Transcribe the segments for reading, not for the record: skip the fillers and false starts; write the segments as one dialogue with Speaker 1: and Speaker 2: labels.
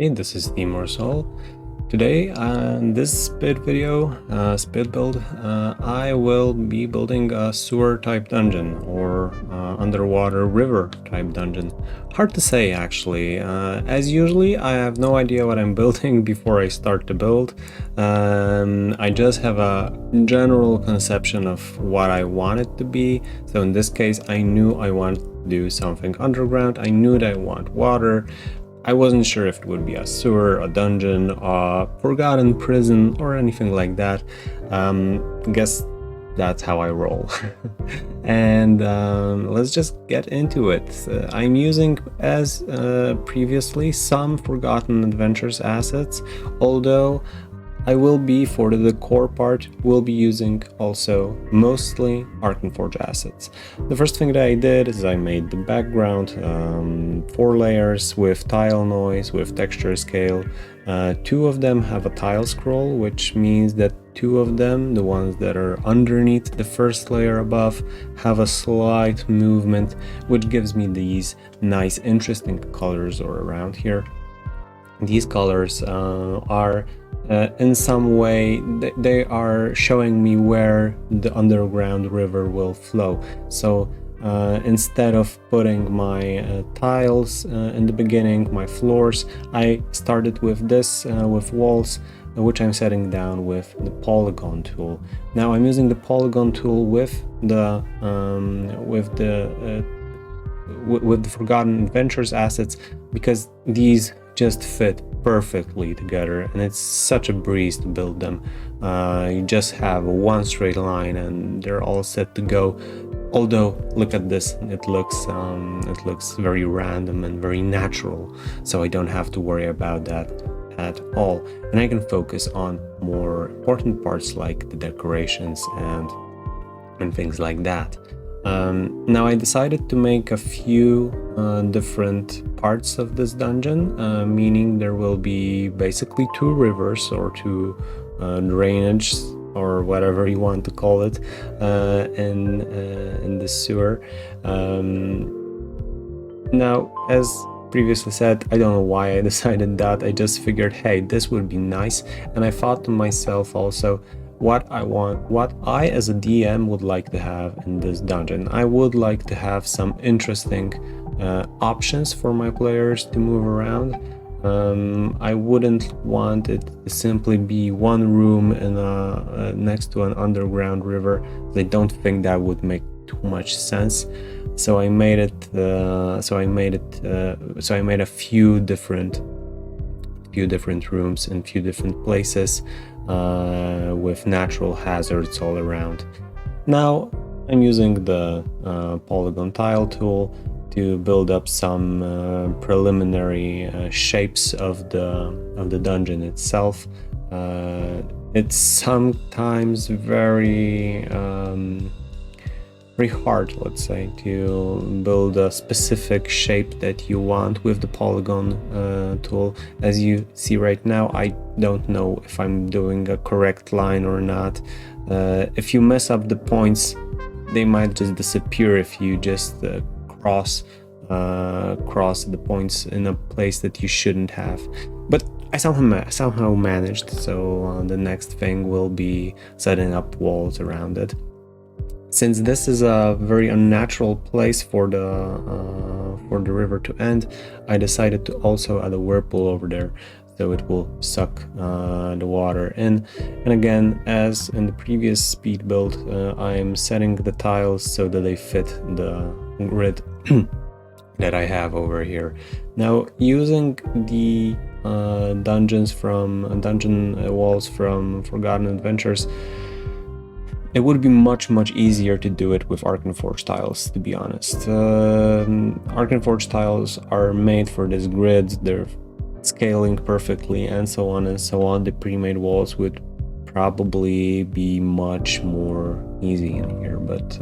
Speaker 1: Hey, this is the Morsol. Today, in this speed build, I will be building a sewer type dungeon or underwater river type dungeon. Hard to say actually. As usually, I have no idea what I'm building before I start to build. I just have a general conception of what I want it to be. So in this case, I knew I wanted to do something underground. I knew that I want water. I wasn't sure if it would be a sewer, a dungeon, a forgotten prison, or anything like that. Guess that's how I roll. And let's just get into it. I'm using, as previously, some Forgotten Adventures assets, although I will be, for the core part, will be using also mostly Arkenforge assets. The first thing that I did is I made the background 4 layers with tile noise, with texture scale. 2 of them have a tile scroll, which means that 2 of them, the ones that are underneath the first layer above, have a slight movement, which gives me these nice interesting colors or around here. These colors are in some way, they are showing me where the underground river will flow. So instead of putting my tiles in the beginning, my floors, I started with this, with walls, which I'm setting down with the Polygon tool. Now I'm using the Polygon tool with the Forgotten Adventures assets, because these just fit perfectly together and it's such a breeze to build them. You just have one straight line and they're all set to go. Although look at this, it looks very random and very natural, so I don't have to worry about that at all, and I can focus on more important parts like the decorations and things like that. Now I decided to make a few different parts of this dungeon, meaning there will be basically 2 rivers or 2 drainage or whatever you want to call it in the sewer. Now, as previously said, I don't know why I decided that. I just figured, hey, this would be nice, and I thought to myself also, what I as a DM would like to have in this dungeon. I would like to have some interesting options for my players to move around. I wouldn't want it to simply be one room in next to an underground river. I don't think that would make too much sense. So I made it. So I made a few different rooms in few different places, with natural hazards all around. Now I'm using the Polygon tile tool to build up some preliminary shapes of the dungeon itself. It's sometimes very hard, let's say, to build a specific shape that you want with the Polygon tool. As you see right now, I don't know if I'm doing a correct line or not. If you mess up the points, they might just disappear if you just cross the points in a place that you shouldn't have. But I somehow managed, so the next thing will be setting up walls around it. Since this is a very unnatural place for the river to end, I decided to also add a whirlpool over there, so it will suck the water in. And again, as in the previous speed build, I'm setting the tiles so that they fit the grid that I have over here. Now, using the dungeon walls from Forgotten Adventures, it would be much easier to do it with Arkenforge tiles, to be honest. Arkenforge tiles are made for this grid, they're scaling perfectly, and so on and so on. The pre-made walls would probably be much more easy in here, but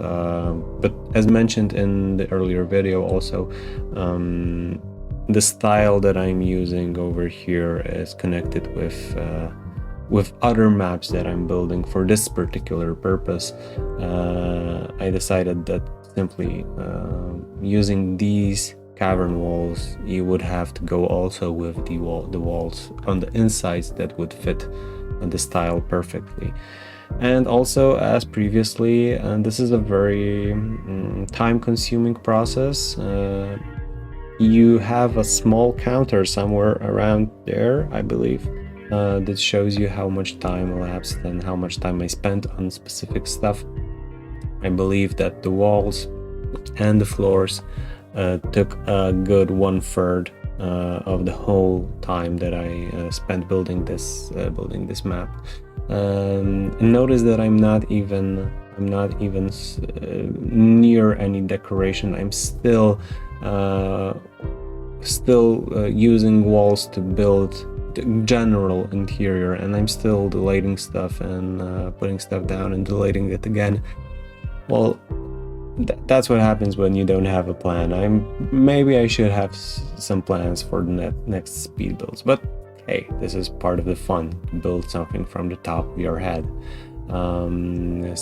Speaker 1: as mentioned in the earlier video also, the style that I'm using over here is connected with other maps that I'm building for this particular purpose. I decided that simply using these cavern walls, you would have to go also with the walls on the insides that would fit this tile perfectly. And also, as previously, this is a very time-consuming process. You have a small counter somewhere around there, I believe, that shows you how much time elapsed and how much time I spent on specific stuff. I believe that the walls and the floors took a good 1/3 of the whole time that I spent building this map. Notice that I'm not even near any decoration. I'm still using walls to build the general interior, and I'm still deleting stuff and putting stuff down and deleting it again. Well, that's what happens when you don't have a plan. Maybe I should have some plans for the next speed builds, but hey, this is part of the fun, to build something from the top of your head.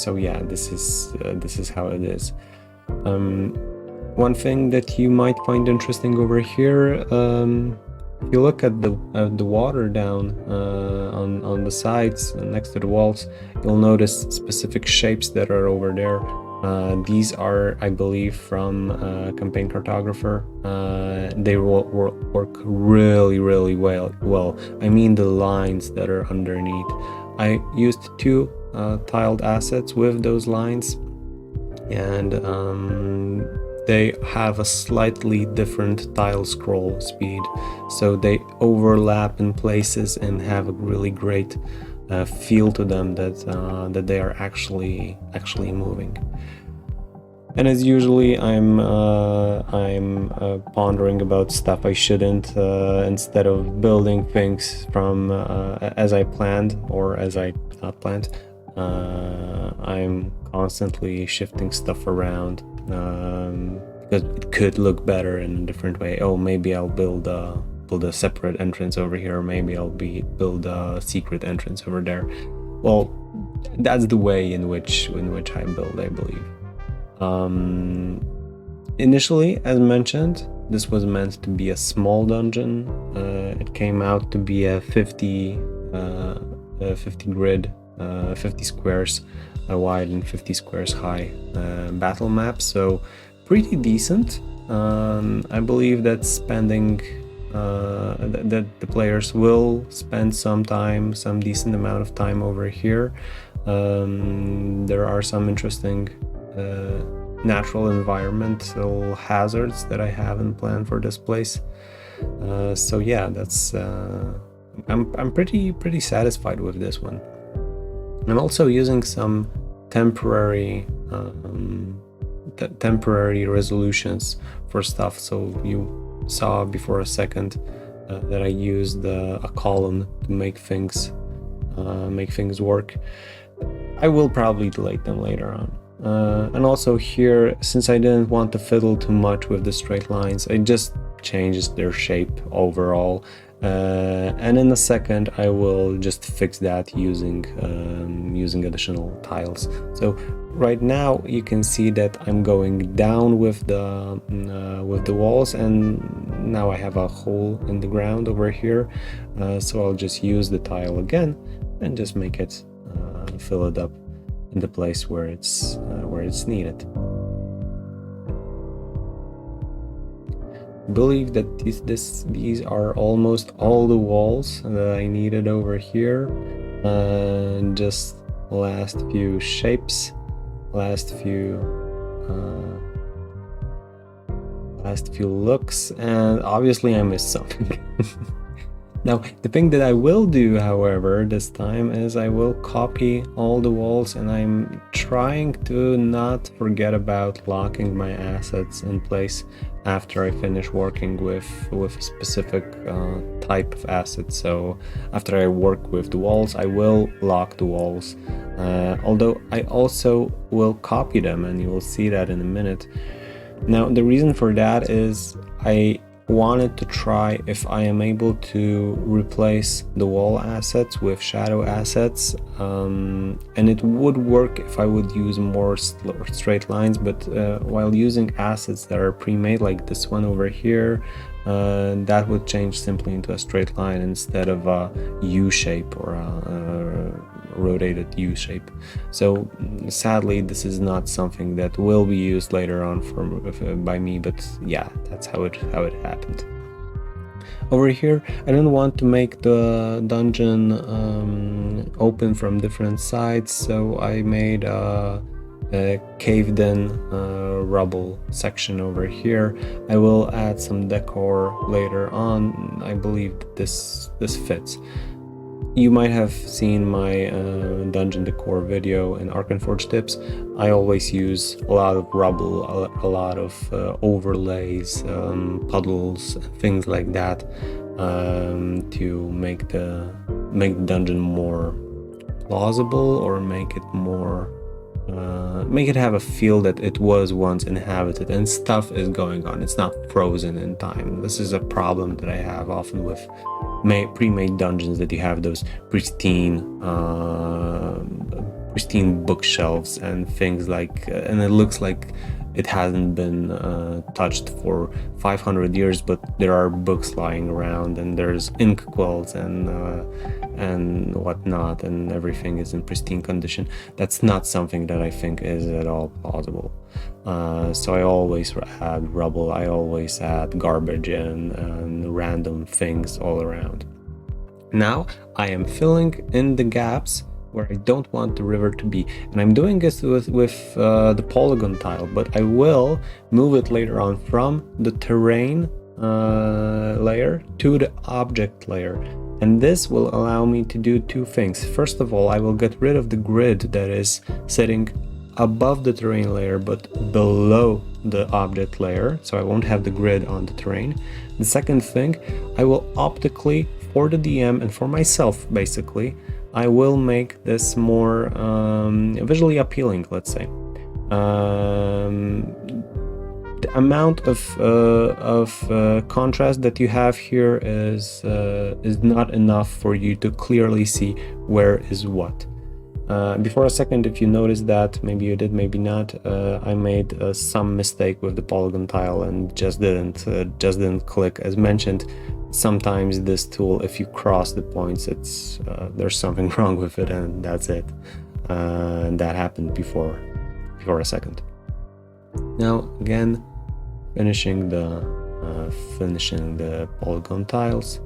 Speaker 1: So yeah, this is how it is. One thing that you might find interesting over here, if you look at the water down on the sides next to the walls, you'll notice specific shapes that are over there. These are, I believe, from Campaign Cartographer. They will work really well. I mean the lines that are underneath. I used 2 tiled assets with those lines, and they have a slightly different tile scroll speed, so they overlap in places and have a really great feel to them that they are actually moving. And as usually, I'm pondering about stuff I shouldn't, instead of building things from as I planned or as I not planned. I'm constantly shifting stuff around because it could look better in a different way. Oh, maybe I'll build a separate entrance over here. Maybe I'll build a secret entrance over there. Well, that's the way in which I build, I believe. Initially, as mentioned, this was meant to be a small dungeon. It came out to be a 50 grid, 50 squares wide and 50 squares high battle map, so pretty decent. I believe that that the players will spend some decent amount of time over here. There are some interesting natural environmental hazards that I haven't planned for this place. So yeah, that's I'm pretty satisfied with this one. I'm also using some temporary resolutions for stuff. So you saw before a second that I used a column to make things work. I will probably delete them later on. And also here, since I didn't want to fiddle too much with the straight lines, I just changed their shape overall. And in a second, I will just fix that using additional tiles. So right now you can see that I'm going down with the walls, and now I have a hole in the ground over here. So I'll just use the tile again and just make it fill it up in the place where it's needed. I believe that these are almost all the walls that I needed over here. Just last few shapes, last few looks, and obviously I missed something. Now, the thing that I will do, however, this time is I will copy all the walls, and I'm trying to not forget about locking my assets in place after I finish working with a specific type of asset. So after I work with the walls, I will lock the walls, although I also will copy them, and you will see that in a minute. Now, the reason for that is I wanted to try if I am able to replace the wall assets with shadow assets, and it would work if I would use more straight lines, but while using assets that are pre-made, like this one over here, that would change simply into a straight line instead of a U-shape or a rotated U-shape. So sadly, this is not something that will be used later on by me, but yeah, that's how it happened. Over here, I don't want to make the dungeon open from different sides, so I made a caved in rubble section over here. I will add some decor later on. I believe that this fits. You might have seen my dungeon decor video in Arkenforge tips. I always use a lot of rubble, a lot of overlays, puddles, things like that, to make the dungeon more plausible, or make it have a feel that it was once inhabited and stuff is going on. It's not frozen in time. This is a problem that I have often with pre-made dungeons, that you have those pristine bookshelves and things like, and it looks like it hasn't been touched for 500 years, but there are books lying around, and there's ink quills and whatnot, and everything is in pristine condition. That's not something that I think is at all plausible. So I always add rubble, I always add garbage and random things all around. Now I am filling in the gaps where I don't want the river to be, and I'm doing this with the polygon tile, but I will move it later on from the terrain layer to the object layer, and this will allow me to do two things. First of all, I will get rid of the grid that is sitting above the terrain layer but below the object layer, so I won't have the grid on the terrain. The second thing, I will optically, for the DM and for myself basically, I will make this more visually appealing, let's say. The amount of contrast that you have here is not enough for you to clearly see where is what. Before a second, if you noticed that, maybe you did, maybe not, I made some mistake with the polygon tile and just didn't click. As mentioned, sometimes this tool, if you cross the points, it's there's something wrong with it, and that's it. And that happened before a second. Now again, finishing the polygon tiles.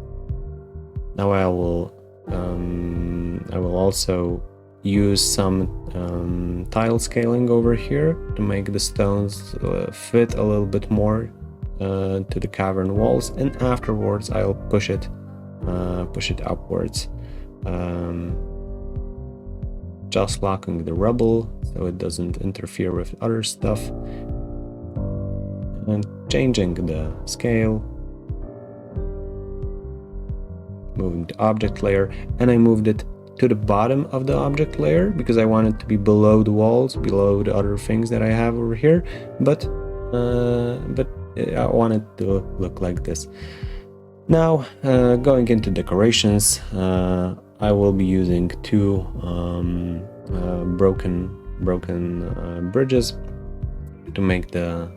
Speaker 1: Now I will also use some tile scaling over here to make the stones fit a little bit more to the cavern walls, and afterwards I'll push it upwards, just locking the rubble so it doesn't interfere with other stuff, and changing the scale, moving the object layer, and I moved it to the bottom of the object layer because I want it to be below the walls, below the other things that I have over here, but I want it to look like this. Now, going into decorations, I will be using two broken bridges to make a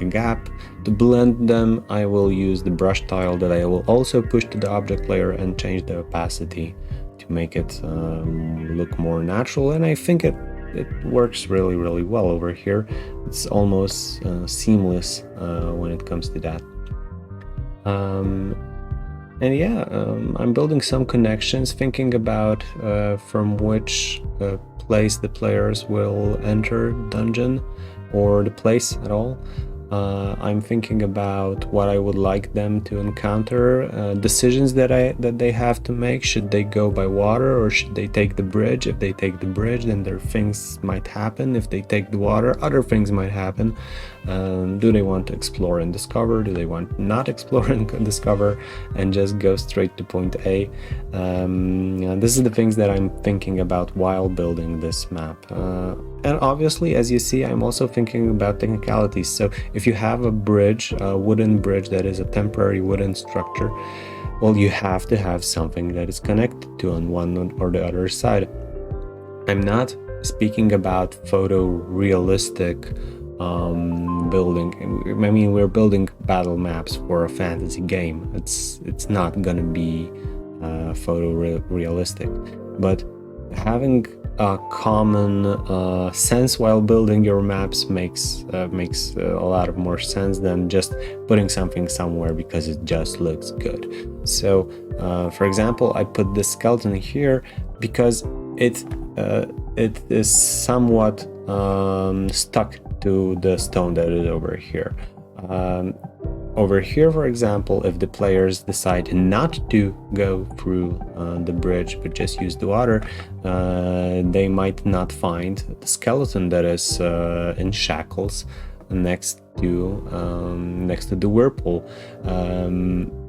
Speaker 1: gap. To blend them, I will use the brush tile that I will also push to the object layer and change the opacity to make it look more natural, and I think it works really well over here. It's almost seamless when it comes to that. And yeah, I'm building some connections, thinking about from which place the players will enter dungeon, or the place at all. I'm thinking about what I would like them to encounter, decisions that they have to make. Should they go by water or should they take the bridge? If they take the bridge, then their things might happen. If they take the water, other things might happen. Do they want to explore and discover? Do they want not explore and discover and just go straight to point A? This is the things that I'm thinking about while building this map. And obviously, as you see, I'm also thinking about technicalities. So if you have a bridge, a wooden bridge that is a temporary wooden structure, well, you have to have something that is connected to on one or the other side. I'm not speaking about photorealistic building. I mean, we're building battle maps for a fantasy game. It's not gonna be photorealistic, but having a common sense while building your maps makes a lot of more sense than just putting something somewhere because it just looks good. So for example, I put this skeleton here because it is somewhat stuck to the stone that is over here. Over here, for example, if the players decide not to go through the bridge but just use the water, they might not find the skeleton that is in shackles next to the whirlpool.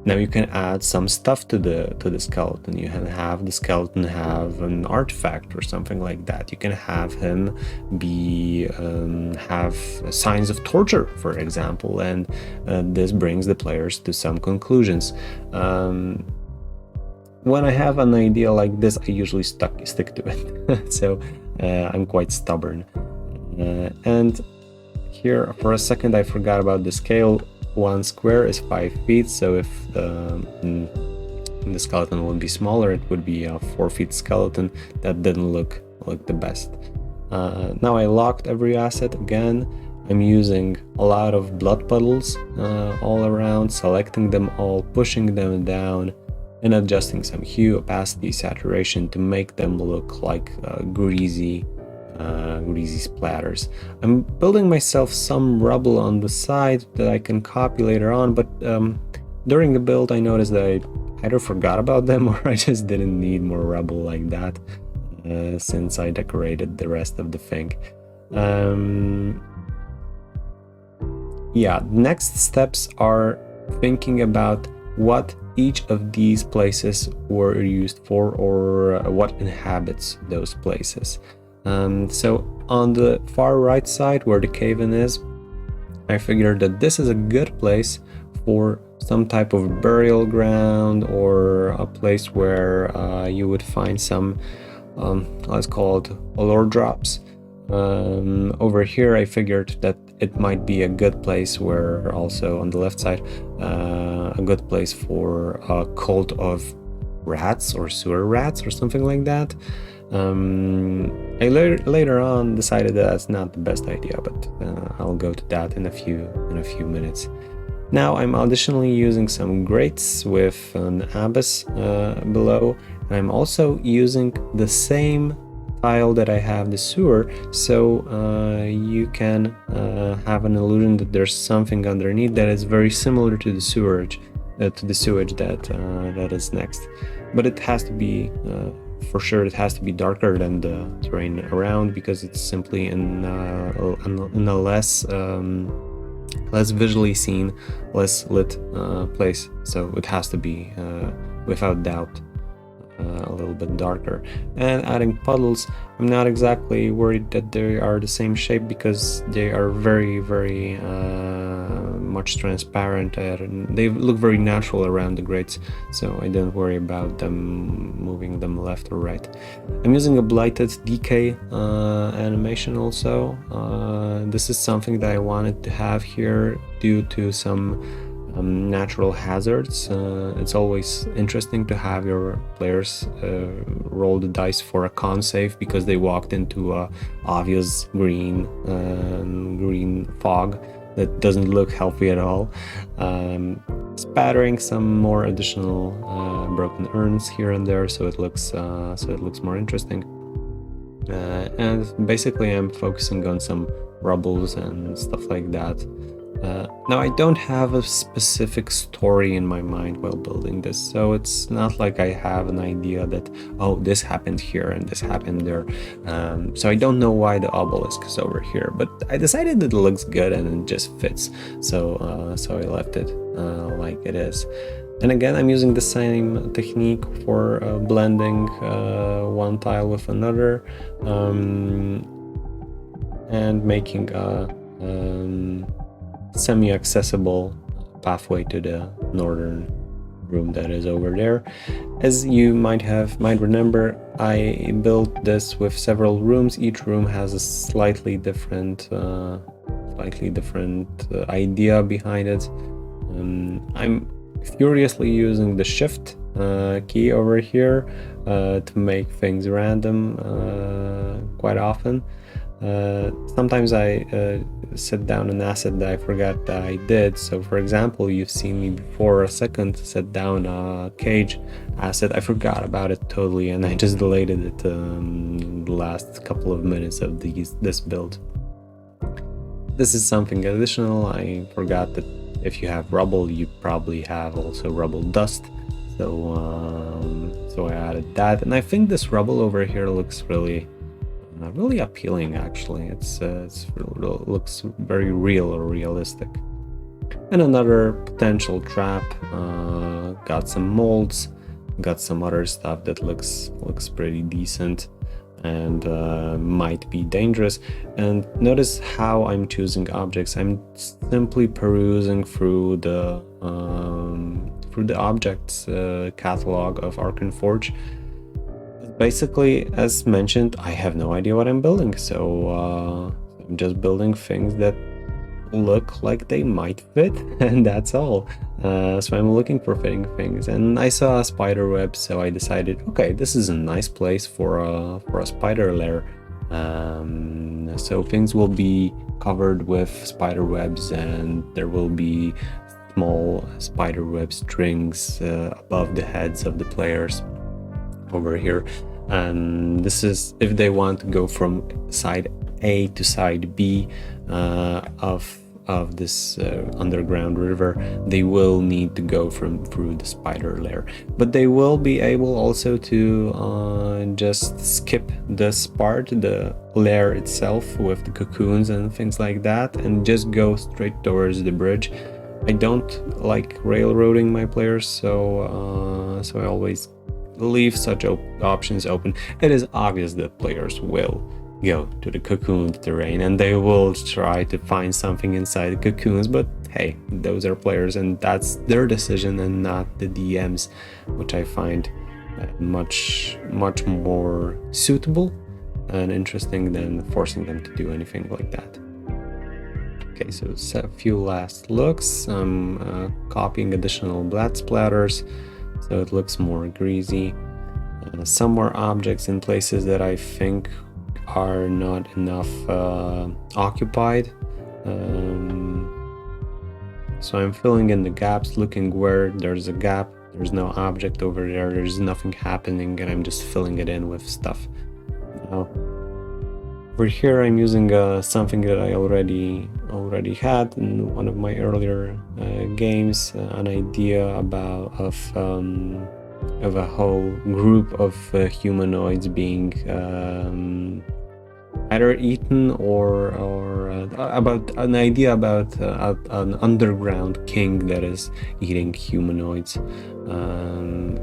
Speaker 1: Now you can add some stuff to the skeleton. You can have the skeleton have an artifact or something like that. You can have him be have signs of torture, for example, and this brings the players to some conclusions. When I have an idea like this, I usually stick to it. So I'm quite stubborn. And here, for a second, I forgot about the scale. 1 square is 5 feet, so if the skeleton would be smaller, it would be a 4 feet skeleton. That didn't look the best. Now I locked every asset again. I'm using a lot of blood puddles all around, selecting them all, pushing them down, and adjusting some hue, opacity, saturation to make them look like greasy splatters. I'm building myself some rubble on the side that I can copy later on, but during the build I noticed that I either forgot about them or I just didn't need more rubble like that since I decorated the rest of the thing. Yeah, next steps are thinking about what each of these places were used for, or what inhabits those places. So on the far right side where the cave-in is, I figured that this is a good place for some type of burial ground, or a place where you would find some, let's call it lore drops. Over here I figured that it might be a good place where, also on the left side, a good place for a cult of rats or sewer rats or something like that. I later on decided that that's not the best idea, but I'll go to that in a few minutes. Now I'm additionally using some grates with an abyss below, and I'm also using the same tile that I have the sewer, so you can have an illusion that there's something underneath that is very similar to the sewage that is next. But it has to be for sure it has to be darker than the terrain around, because it's simply in a less visually seen, less lit place. So it has to be without doubt a little bit darker. And adding puddles, I'm not exactly worried that they are the same shape, because they are very much transparent and they look very natural around the grates, so I don't worry about them moving them left or right. I'm using a blighted decay animation also. This is something that I wanted to have here due to some natural hazards. It's always interesting to have your players roll the dice for a con save because they walked into a obvious green fog that doesn't look healthy at all. Spattering some more additional broken urns here and there, so it looks more interesting. And basically I'm focusing on some rubbles and stuff like that. Now I don't have a specific story in my mind while building this, so it's not like I have an idea that, oh, this happened here and this happened there. So I don't know why the obelisk is over here, but I decided that it looks good and it just fits, so I left it like it is. And again, I'm using the same technique for blending one tile with another, and making semi-accessible pathway to the northern room that is over there. As you might remember, I built this with several rooms. Each room has a slightly different idea behind it. I'm furiously using the shift key over here to make things random quite often. Sometimes I set down an asset that I forgot that I did. So for example, you've seen me before a second set down a cage asset. I forgot about it totally, and I just deleted it the last couple of minutes of this build. This is something additional. I forgot that if you have rubble, you probably have also rubble dust. So I added that, and I think this rubble over here looks really appealing. Actually, it looks very real or realistic. And another potential trap. Got some molds, got some other stuff that looks pretty decent and might be dangerous. And notice how I'm choosing objects. I'm simply perusing through the objects catalog of Arkenforge. Basically, as mentioned, I have no idea what I'm building, so I'm just building things that look like they might fit, and that's all. So I'm looking for fitting things, and I saw a spider web, so I decided, okay, this is a nice place for a spider lair. So things will be covered with spider webs, and there will be small spider web strings above the heads of the players over here. And this is if they want to go from side A to side B of this underground river, they will need to go through the spider lair. But they will be able also to just skip this part, the lair itself with the cocoons and things like that, and just go straight towards the bridge. I don't like railroading my players, so I always leave such options open. It is obvious that players will go to the cocooned terrain and they will try to find something inside the cocoons, but hey, those are players and that's their decision and not the DMs, which I find much more suitable and interesting than forcing them to do anything like that. Okay, so a few last looks. I'm copying additional blood splatters so it looks more greasy. Some more objects in places that I think are not enough occupied. So I'm filling in the gaps, looking where there's a gap, there's no object over there, there's nothing happening, and I'm just filling it in with stuff. Now, over here I'm using something that I already had in one of my earlier games, an idea of a whole group of humanoids being either eaten or about an idea about an underground king that is eating humanoids.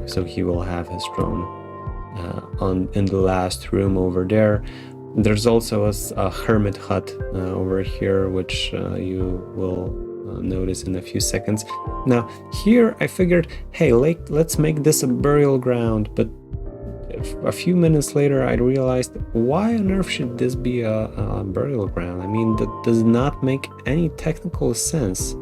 Speaker 1: So he will have his throne in the last room over there. There's also a hermit hut over here, which you will notice in a few seconds. Now here I figured, hey, let's make this a burial ground, but a few minutes later I realized, why on earth should this be a burial ground? I mean, that does not make any technical sense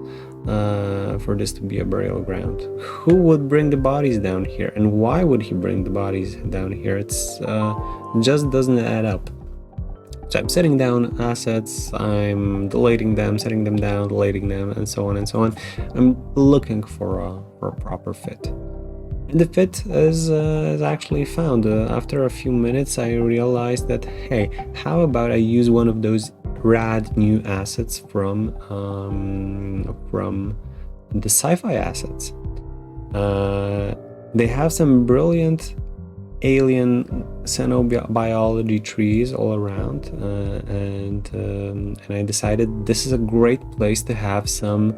Speaker 1: for this to be a burial ground. Who would bring the bodies down here, and why would he bring the bodies down here? It's just doesn't add up. So I'm setting down assets, I'm deleting them, setting them down, deleting them, and so on and so on. I'm looking for a proper fit. And the fit is actually found. After a few minutes I realized that, hey, how about I use one of those rad new assets from the sci-fi assets. They have some brilliant alien xenobiology trees all around, and I decided this is a great place to have some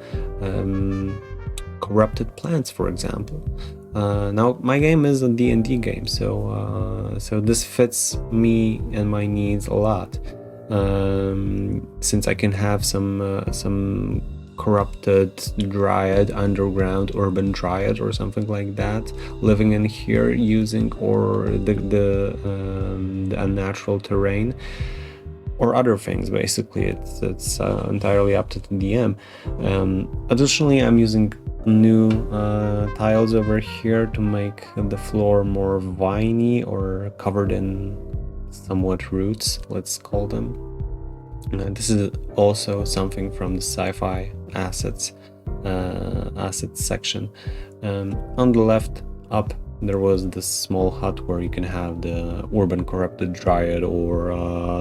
Speaker 1: corrupted plants, for example. Now my game is a D&D game, so this fits me and my needs a lot, since I can have some corrupted dryad, underground urban dryad or something like that, living in here using or the unnatural terrain or other things. Basically it's entirely up to the DM. Additionally, I'm using new tiles over here to make the floor more viney or covered in somewhat roots, let's call them. This is also something from the sci-fi assets section. On the left up there was this small hut where you can have the urban corrupted dryad or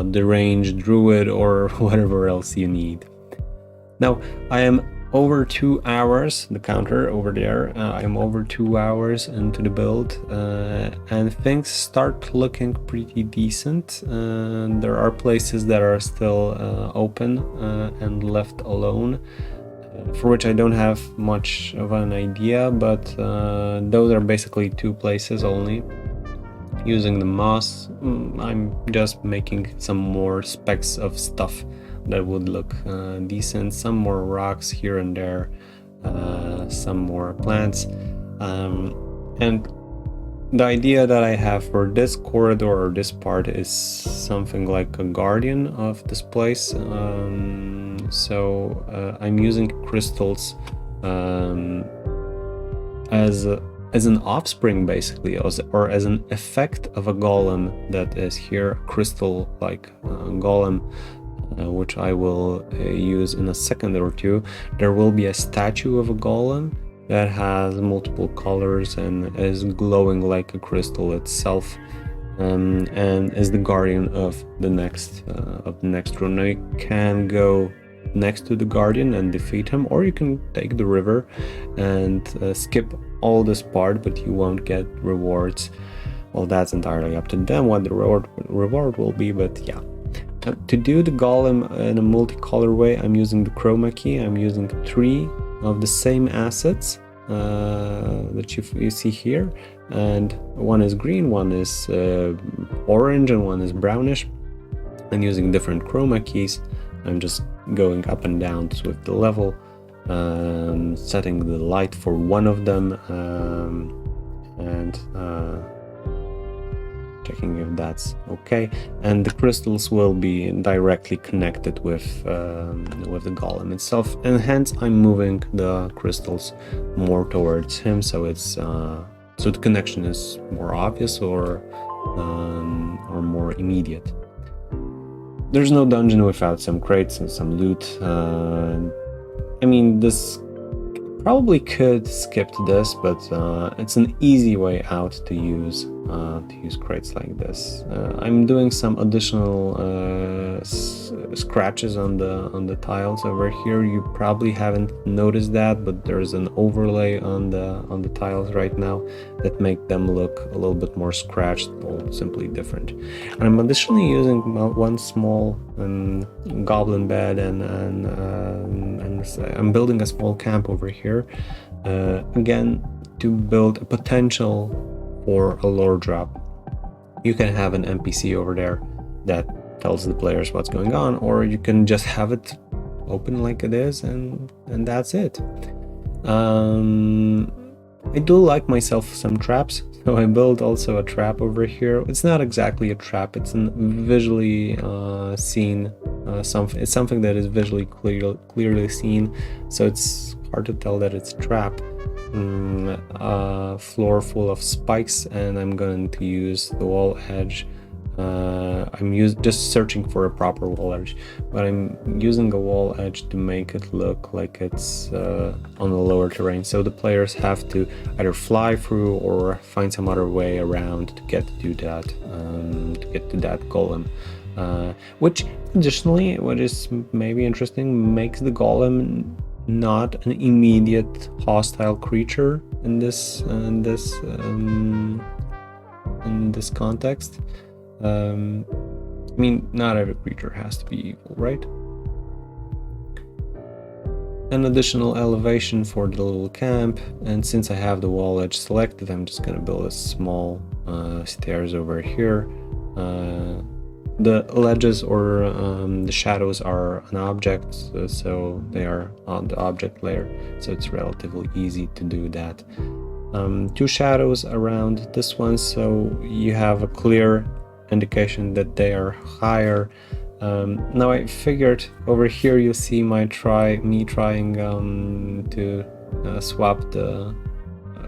Speaker 1: the range druid or whatever else you need. Now I am over 2 hours, the counter over there, I'm over 2 hours into the build, and things start looking pretty decent. There are places that are still open and left alone, for which I don't have much of an idea, but those are basically 2 places only. Using the moss, I'm just making some more specks of stuff that would look decent, some more rocks here and there, some more plants, and the idea that I have for this corridor or this part is something like a guardian of this place. So I'm using crystals as an offspring, basically, or as an effect of a golem that is here, a crystal like golem, which I will use in a second or two. There will be a statue of a golem that has multiple colors and is glowing like a crystal itself, and is the guardian of the next room. Now you can go next to the guardian and defeat him, or you can take the river and skip all this part, but you won't get rewards. Well, that's entirely up to them what the reward will be, but yeah. To do the golem in a multicolor way, I'm using the chroma key. I'm using 3 of the same assets that you see here, and one is green, one is orange, and one is brownish. And using different chroma keys, I'm just going up and down with the level, setting the light for one of them, and checking if that's okay, and the crystals will be directly connected with the golem itself, and hence I'm moving the crystals more towards him, so it's so the connection is more obvious or more immediate. There's no dungeon without some crates and some loot. I mean, this probably could skip this, but it's an easy way out to use crates like this. I'm doing some additional scratches on the tiles over here. You probably haven't noticed that, but there's an overlay on the tiles right now that make them look a little bit more scratched or simply different. And I'm additionally using one small goblin bed, and I'm building a small camp over here, again to build a potential for a lore drop. You can have an NPC over there that tells the players what's going on, or you can just have it open like it is, and that's it. I do like myself some traps, so I built also a trap over here. It's not exactly a trap, it's a visually seen something. It's something that is visually clearly seen, so it's hard to tell that it's a trap. Floor full of spikes, and I'm going to use the wall edge. I'm just searching for a proper wall edge, but I'm using a wall edge to make it look like it's on the lower terrain, so the players have to either fly through or find some other way around to get to that golem. Which additionally, what is maybe interesting, makes the golem not an immediate hostile creature in this context. I mean, not every creature has to be evil, right? An additional elevation for the little camp, and since I have the wall edge selected, I'm just gonna build a small stairs over here, the ledges or the shadows are an object, so they are on the object layer, so it's relatively easy to do that. Two shadows around this one, so you have a clear indication that they are higher. Now I figured over here you'll see me trying to swap the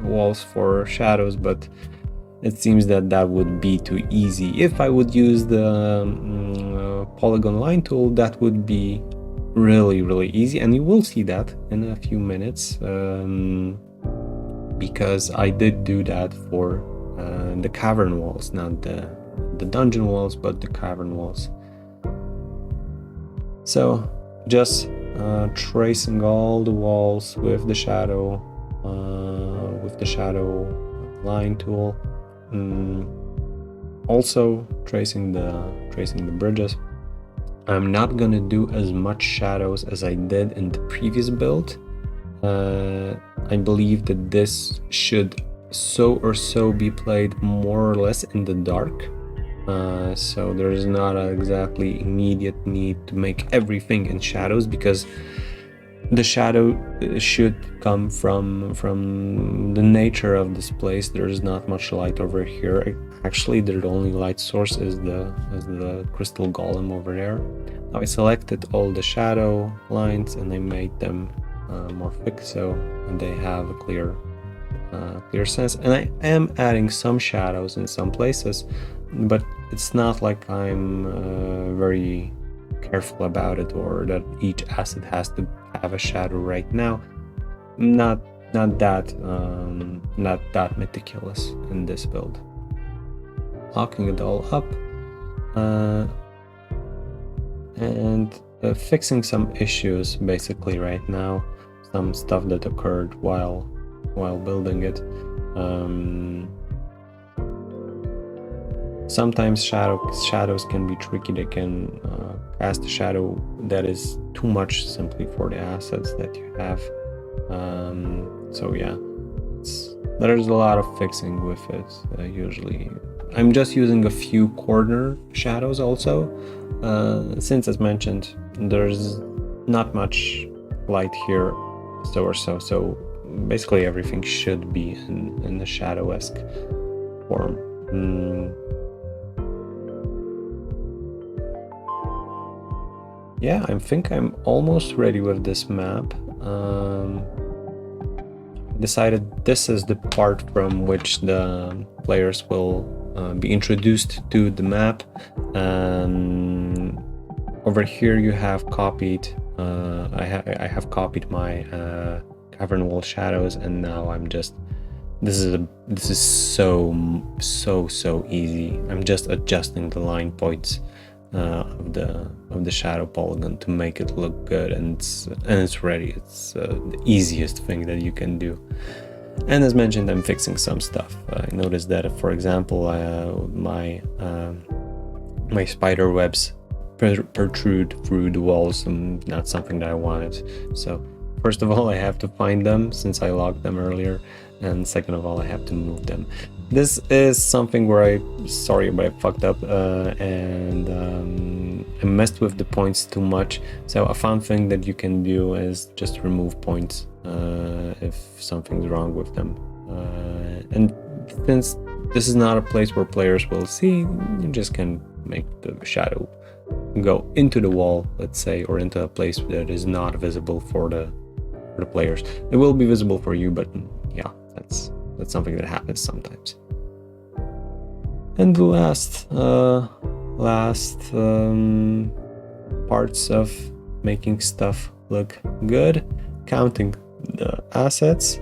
Speaker 1: walls for shadows, but it seems that that would be too easy. If I would use the Polygon line tool, that would be really easy, and you will see that in a few minutes, because I did do that for the cavern walls, not the dungeon walls, but the cavern walls. So just tracing all the walls with the shadow line tool. Also tracing the bridges. I'm not gonna do as much shadows as I did in the previous build. I believe that this should so be played more or less in the dark. So there is not exactly immediate need to make everything in shadows, because the shadow should come from the nature of this place. There is not much light over here. Actually, the only light source is the crystal golem over there. Now I selected all the shadow lines and I made them more thick, so they have a clear sense. And I am adding some shadows in some places, but it's not like I'm very careful about it, or that each asset has to have a shadow right now. Not that meticulous in this build. Locking it all up and fixing some issues basically right now, some stuff that occurred while building it. Sometimes shadows can be tricky. They can cast a shadow that is too much simply for the assets that you have. So yeah, there's a lot of fixing with it. Usually I'm just using a few corner shadows also, since as mentioned there's not much light here, so basically everything should be in the shadow-esque form. Yeah, I think I'm almost ready with this map. Decided this is the part from which the players will be introduced to the map. Over here you have copied, I have copied my cavern wall shadows, and now I'm just, this is so easy. I'm just adjusting the line points of the shadow polygon to make it look good, and it's ready. It's the easiest thing that you can do. And as mentioned, I'm fixing some stuff. I noticed that, for example, my spider webs protrude through the walls, and not something that I wanted. So first of all, I have to find them since I logged them earlier, and second of all, I have to move them. This is something where sorry, but I fucked up and I messed with the points too much. So a fun thing that you can do is just remove points if something's wrong with them. And since this is not a place where players will see, you just can make the shadow go into the wall, let's say, or into a place that is not visible for the players. It will be visible for you, but yeah, that's something that happens sometimes. And the last parts of making stuff look good, counting the assets,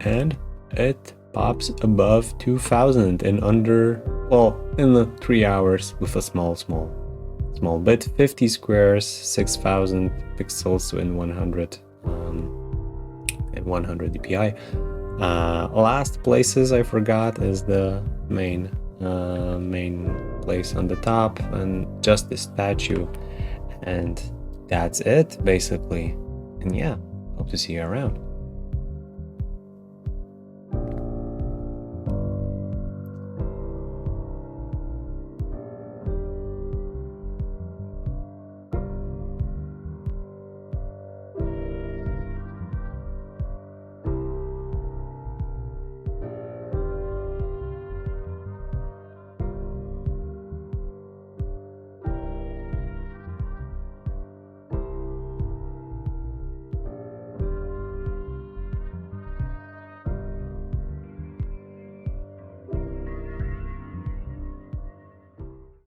Speaker 1: and it pops above 2000 in in the 3 hours with a small bit. 50 squares, 6000 pixels in 100 dpi. Last places I forgot is the main place on the top, and just the statue, and that's it basically. And yeah, hope to see you around.